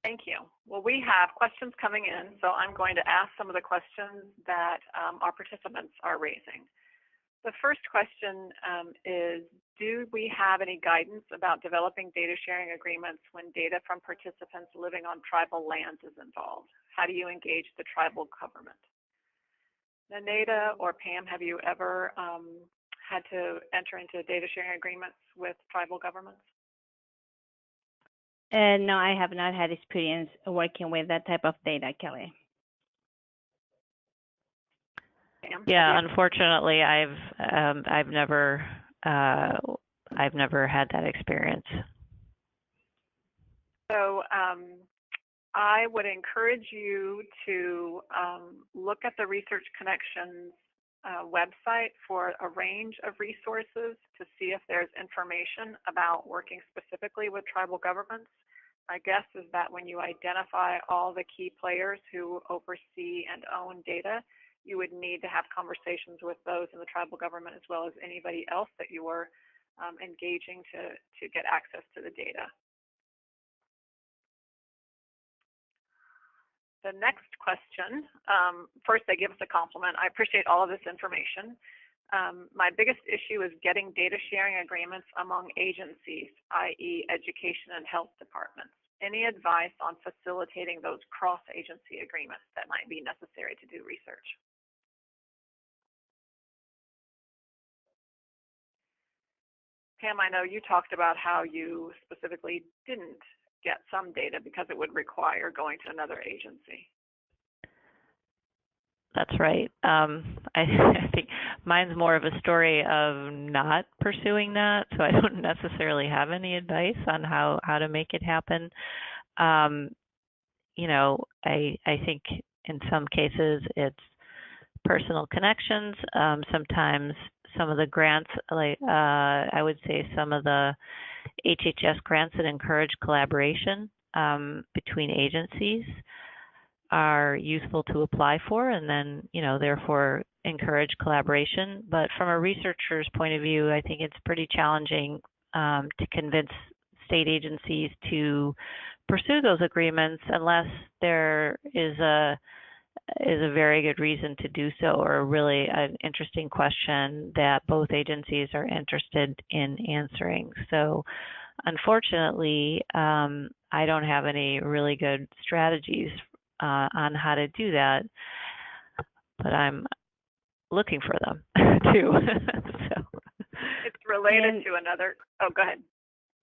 Thank you. Well, we have questions coming in, so I'm going to ask some of the questions that our participants are raising. The first question is, do we have any guidance about developing data sharing agreements when data from participants living on tribal lands is involved? How do you engage the tribal government? Naneda or Pam, have you ever had to enter into data sharing agreements with tribal governments? No, I have not had experience working with that type of data, Kelly. Pam, yeah, unfortunately, I've never had that experience. So I would encourage you to look at the Research Connections website for a range of resources to see if there's information about working specifically with tribal governments. My guess is that when you identify all the key players who oversee and own data, you would need to have conversations with those in the tribal government as well as anybody else that you are engaging to get access to the data. The next question, first they give us a compliment. I appreciate all of this information. My biggest issue is getting data sharing agreements among agencies, i.e. education and health departments. Any advice on facilitating those cross-agency agreements that might be necessary to do research? Pam, I know you talked about how you specifically didn't get some data because it would require going to another agency. That's right. I think mine's more of a story of not pursuing that, so I don't necessarily have any advice on how to make it happen. I think in some cases it's personal connections. Sometimes some of the grants, like I would say some of the HHS grants that encourage collaboration between agencies are useful to apply for, and then, therefore encourage collaboration. But from a researcher's point of view, I think it's pretty challenging to convince state agencies to pursue those agreements unless there is a very good reason to do so, or really an interesting question that both agencies are interested in answering. So unfortunately, I don't have any really good strategies on how to do that, but I'm looking for them too. So. It's related to another. Oh, go ahead.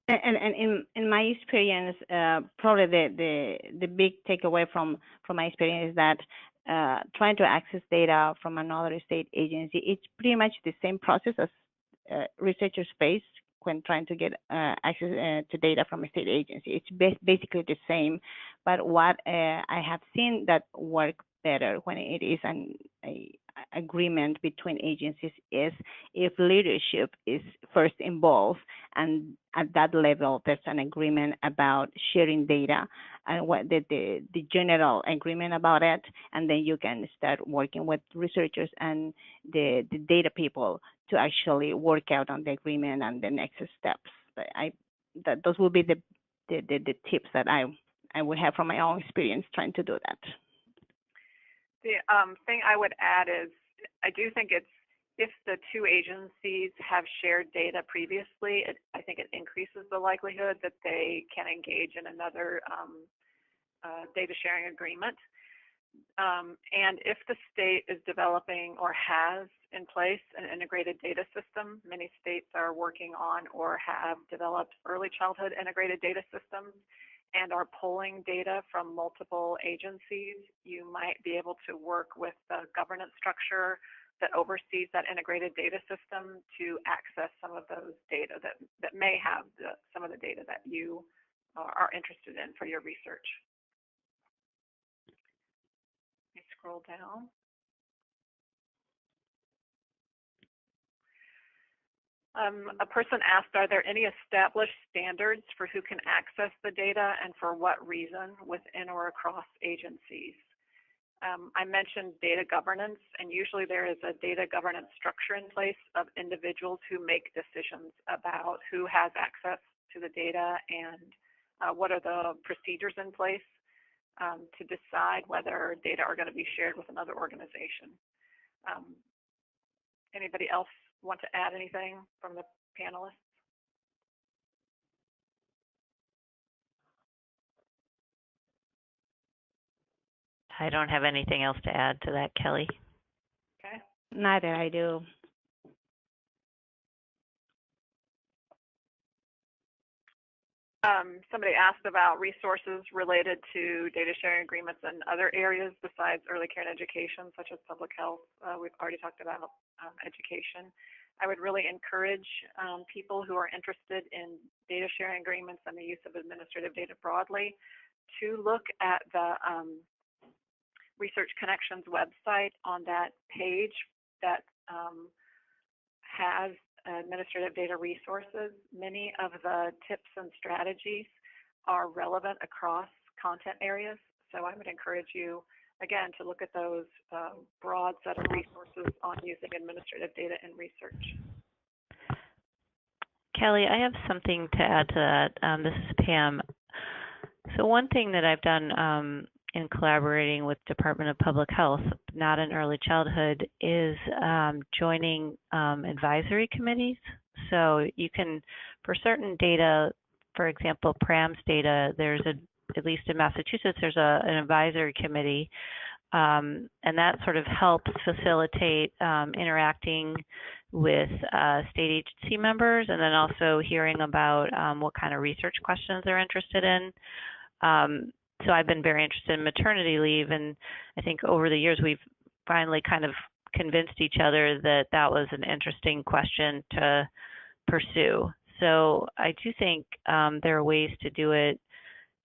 And in my experience, probably the big takeaway from my experience is that trying to access data from another state agency, it's pretty much the same process as researchers face when trying to get access to data from a state agency. It's basically the same, but what I have seen that work better when it is an agreement between agencies is if leadership is first involved, and at that level there's an agreement about sharing data and what the general agreement about it, and then you can start working with researchers and the data people to actually work out on the agreement and the next steps. But those will be the tips that I would have from my own experience trying to do that. The thing I would add is I do think it's if the two agencies have shared data previously, I think it increases the likelihood that they can engage in another data sharing agreement. And if the state is developing or has in place an integrated data system, many states are working on or have developed early childhood integrated data systems and are pulling data from multiple agencies, you might be able to work with the governance structure that oversees that integrated data system to access some of those data that may have some of the data that you are interested in for your research. Let me scroll down. A person asked, are there any established standards for who can access the data and for what reason within or across agencies? I mentioned data governance, and usually there is a data governance structure in place of individuals who make decisions about who has access to the data and what are the procedures in place to decide whether data are going to be shared with another organization. Anybody else want to add anything from the panelists? I don't have anything else to add to that, Kelly. Okay. Neither I do. Somebody asked about resources related to data sharing agreements in other areas besides early care and education, such as public health. We've already talked about education. I would really encourage people who are interested in data sharing agreements and the use of administrative data broadly to look at the Research Connections website. On that page that has administrative data resources. Many of the tips and strategies are relevant across content areas. So I would encourage you, again, to look at those broad set of resources on using administrative data in research. Kelly, I have something to add to that. This is Pam. So one thing that I've done in collaborating with Department of Public Health, not in early childhood, is joining advisory committees. So you can, for certain data, for example, PRAMS data, there's at least in Massachusetts, there's an advisory committee, and that sort of helps facilitate interacting with state agency members, and then also hearing about what kind of research questions they're interested in. So I've been very interested in maternity leave, and I think over the years we've finally kind of convinced each other that that was an interesting question to pursue. So I do think there are ways to do it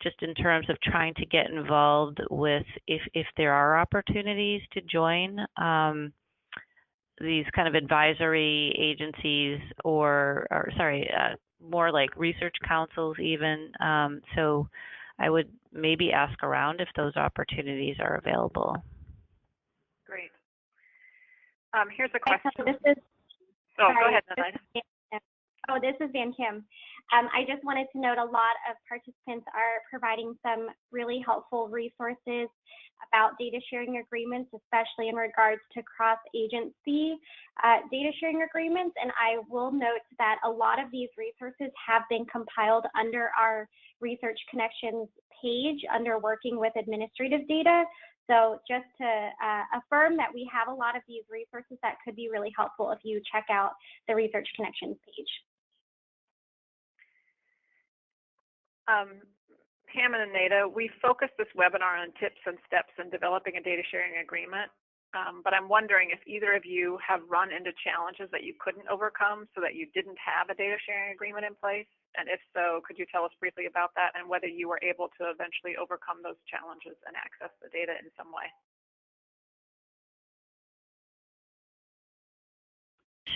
just in terms of trying to get involved with if there are opportunities to join these kind of advisory agencies or more like research councils even. So I would maybe ask around if those opportunities are available. Great. Here's a question. Go ahead, Nanaida. This is Van Kim. I just wanted to note a lot of participants are providing some really helpful resources about data sharing agreements, especially in regards to cross-agency data sharing agreements. And I will note that a lot of these resources have been compiled under our Research Connections page under Working with Administrative Data. So just to affirm that we have a lot of these resources that could be really helpful if you check out the Research Connections page. Pam and Anita, we focused this webinar on tips and steps in developing a data sharing agreement, but I'm wondering if either of you have run into challenges that you couldn't overcome so that you didn't have a data sharing agreement in place, and if so, could you tell us briefly about that and whether you were able to eventually overcome those challenges and access the data in some way?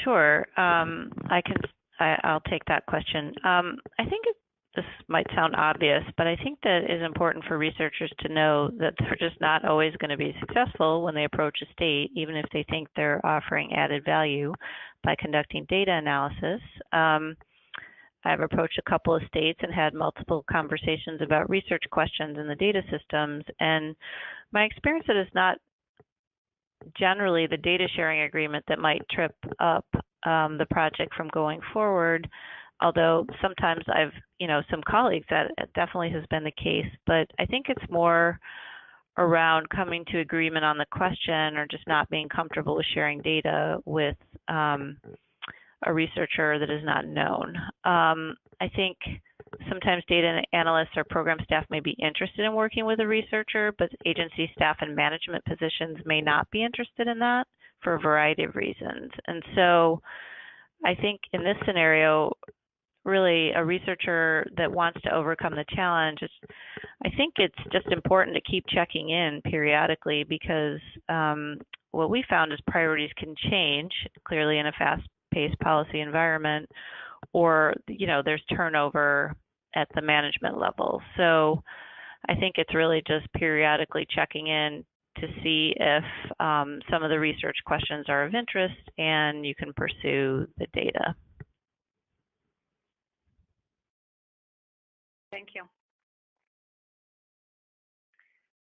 Sure, I'll take that question. I think this might sound obvious, but I think that it is important for researchers to know that they're just not always going to be successful when they approach a state, even if they think they're offering added value by conducting data analysis. I've approached a couple of states and had multiple conversations about research questions in the data systems, and my experience is not generally the data sharing agreement that might trip up the project from going forward, although sometimes I've, some colleagues that it definitely has been the case, but I think it's more around coming to agreement on the question or just not being comfortable with sharing data with a researcher that is not known. I think sometimes data analysts or program staff may be interested in working with a researcher, but agency staff and management positions may not be interested in that for a variety of reasons. And so I think in this scenario, really a researcher that wants to overcome the challenge, I think it's just important to keep checking in periodically because what we found is priorities can change clearly in a fast-paced policy environment, or there's turnover at the management level. So I think it's really just periodically checking in to see if some of the research questions are of interest, and you can pursue the data. Thank you.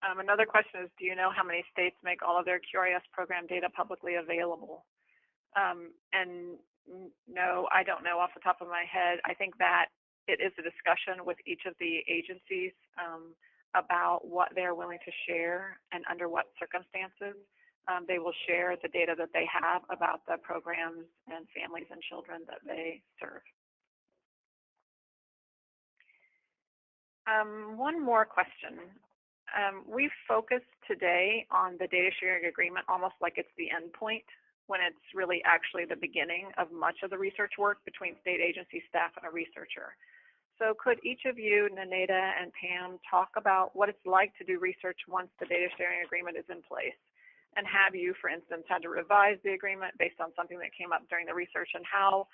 Another question is, do you know how many states make all of their QRIS program data publicly available? And no, I don't know off the top of my head. I think that it is a discussion with each of the agencies about what they're willing to share and under what circumstances they will share the data that they have about the programs and families and children that they serve. One more question. We focused today on the data sharing agreement almost like it's the end point, when it's really actually the beginning of much of the research work between state agency staff and a researcher. So could each of you, Neneta and Pam, talk about what it's like to do research once the data sharing agreement is in place? And have you, for instance, had to revise the agreement based on something that came up during the research? And how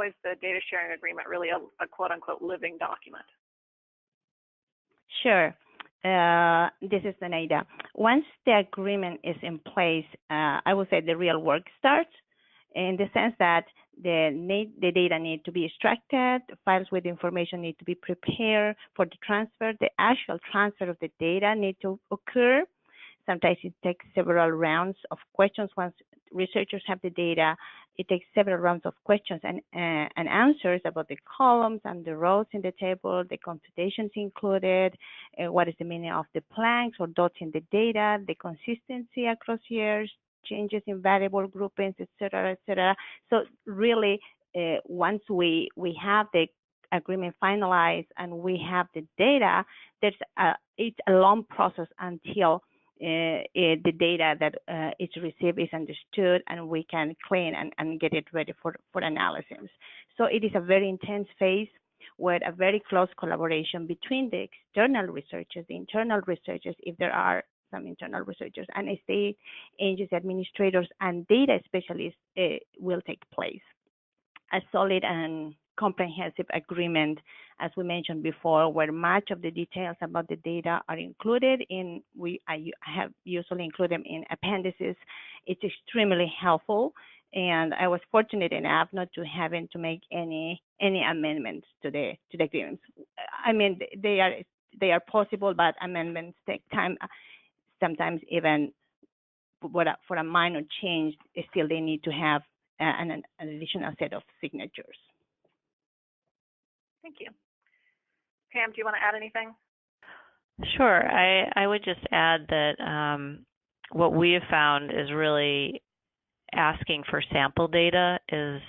is the data sharing agreement really a quote-unquote living document? Sure. This is Neneta. Once the agreement is in place, I would say the real work starts, in the sense that the data need to be extracted, files with information need to be prepared for the transfer. The actual transfer of the data need to occur. Sometimes it takes several rounds of questions. Once researchers have the data, it takes several rounds of questions and answers about the columns and the rows in the table, the computations included, what is the meaning of the blanks or dots in the data, the consistency across years, changes in variable groupings, et cetera, et cetera. So really, once we have the agreement finalized and we have the data, it's a long process until the data that is received is understood and we can clean and get it ready for analysis. So it is a very intense phase with a very close collaboration between the external researchers, the internal researchers, if there are some internal researchers, and state agency administrators and data specialists will take place. A solid and comprehensive agreement, as we mentioned before, where much of the details about the data are included in, I have usually include them in appendices. It's extremely helpful, and I was fortunate enough not to having to make any amendments to the agreements. I mean, they are possible, but amendments take time. Sometimes even for a minor change, still they need to have an additional set of signatures. Thank you. Pam, do you want to add anything? Sure. I would just add that what we have found is really asking for sample data is,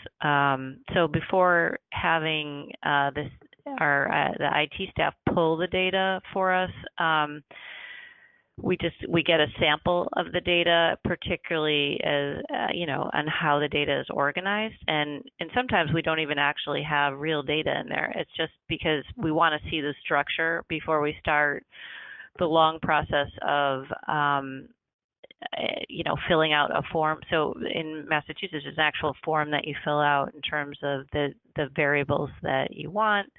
so before having the IT staff pull the data for us, we get a sample of the data, particularly as on how the data is organized, and sometimes we don't even actually have real data in there. It's just because we want to see the structure before we start the long process of filling out a form. So in Massachusetts, there's an actual form that you fill out in terms of the variables that you want.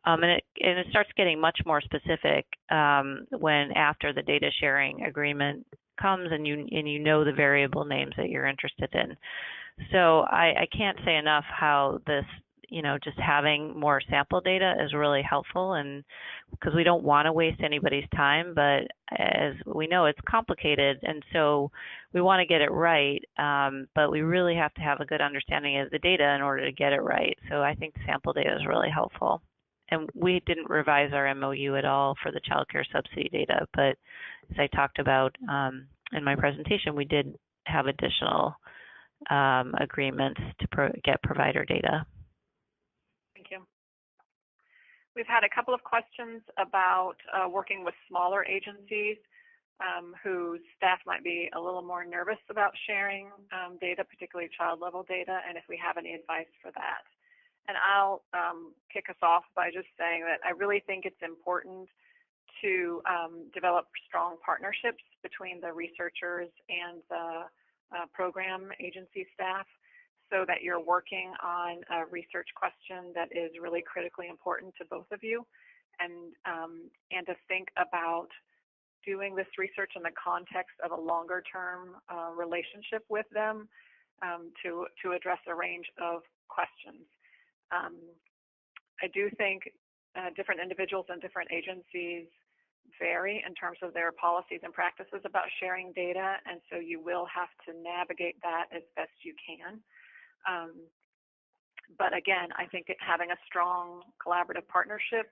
And it starts getting much more specific when after the data sharing agreement comes and you know the variable names that you're interested in. So I can't say enough how this, just having more sample data is really helpful, and because we don't want to waste anybody's time, but as we know, it's complicated, and so we want to get it right, but we really have to have a good understanding of the data in order to get it right. So I think sample data is really helpful. And we didn't revise our MOU at all for the child care subsidy data, but as I talked about in my presentation, we did have additional agreements to get provider data. Thank you. We've had a couple of questions about working with smaller agencies whose staff might be a little more nervous about sharing data, particularly child-level data, and if we have any advice for that. And I'll kick us off by just saying that I really think it's important to develop strong partnerships between the researchers and the program agency staff, so that you're working on a research question that is really critically important to both of you, and to think about doing this research in the context of a longer-term relationship with them to address a range of questions. I do think different individuals and different agencies vary in terms of their policies and practices about sharing data, and so you will have to navigate that as best you can. But again, I think having a strong collaborative partnership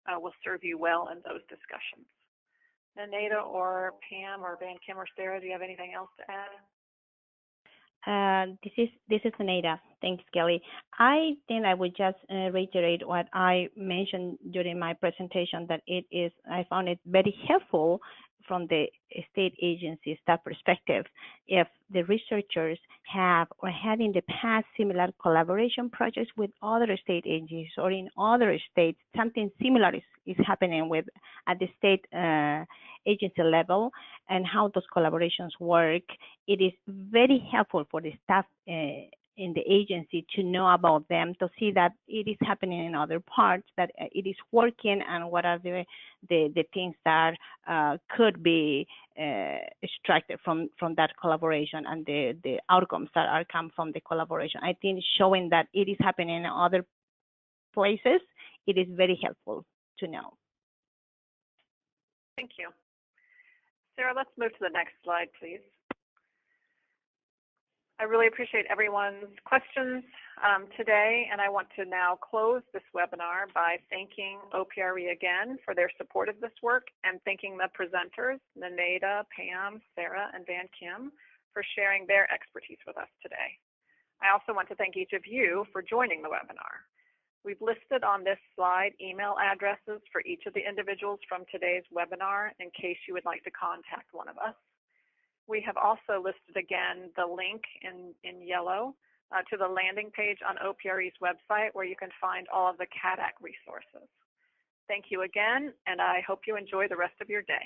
will serve you well in those discussions. Nenada or Pam or Van Kim or Sarah, do you have anything else to add? This is Nenada. Thanks, Kelly. I think I would just reiterate what I mentioned during my presentation, that I found it very helpful from the state agency staff perspective if the researchers have or had in the past similar collaboration projects with other state agencies, or in other states something similar is happening with at the state agency level, and how those collaborations work. It is very helpful for the staff in the agency to know about them, to see that it is happening in other parts, that it is working, and what are the things that could be extracted from that collaboration, and the outcomes that are come from the collaboration. I think showing that it is happening in other places, it is very helpful to know. Thank you. Sarah, let's move to the next slide, please. I really appreciate everyone's questions today, and I want to now close this webinar by thanking OPRE again for their support of this work, and thanking the presenters, Nenada, Pam, Sarah, and Van Kim, for sharing their expertise with us today. I also want to thank each of you for joining the webinar. We've listed on this slide email addresses for each of the individuals from today's webinar in case you would like to contact one of us. We have also listed again the link in yellow to the landing page on OPRE's website, where you can find all of the CADAC resources. Thank you again, and I hope you enjoy the rest of your day.